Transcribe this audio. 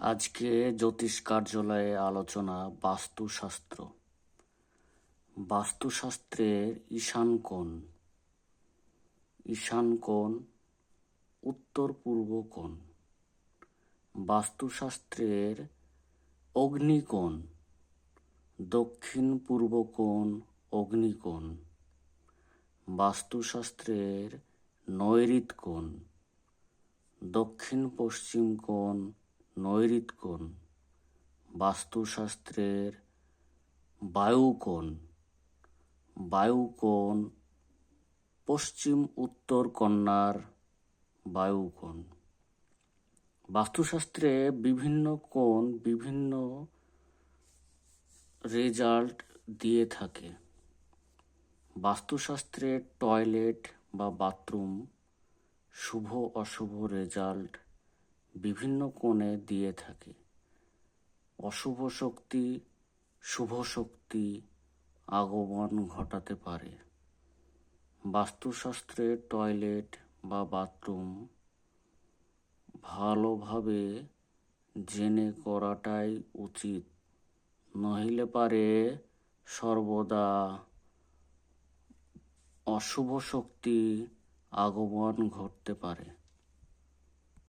আজকে জ্যোতিষ কার্যালয়ে আলোচনা বাস্তুশাস্ত্র। বাস্তুশাস্ত্রের ঈশান কোণ। ঈশান কোণ উত্তর পূর্ব কোণ। বাস্তুশাস্ত্রের অগ্নিকোণ। দক্ষিণ পূর্ব কোণ অগ্নিকোণ। বাস্তুশাস্ত্রের নৈঋত কোণ। দক্ষিণ পশ্চিম কোণ নৈঋত কোণ। বাস্তুশাস্ত্রের বায়ুকোণ। বায়ুকোণ পশ্চিম উত্তর কন্যার বায়ুকোণ। বাস্তুশাস্ত্রে বিভিন্ন কোণ বিভিন্ন রেজাল্ট দিয়ে থাকে। বাস্তুশাস্ত্রে টয়লেট বা বাথরুম শুভ অশুভ রেজাল্ট বিভিন্ন কোণে দিয়ে থাকে। অশুভ শক্তি শুভ শক্তি আগমন ঘটাতে পারে। বাস্তুশাস্ত্রে টয়লেট বা বাথরুম ভালোভাবে জেনে করাটাই উচিত, নহিলে পারে সর্বদা অশুভ শক্তি আগমন ঘটতে পারে।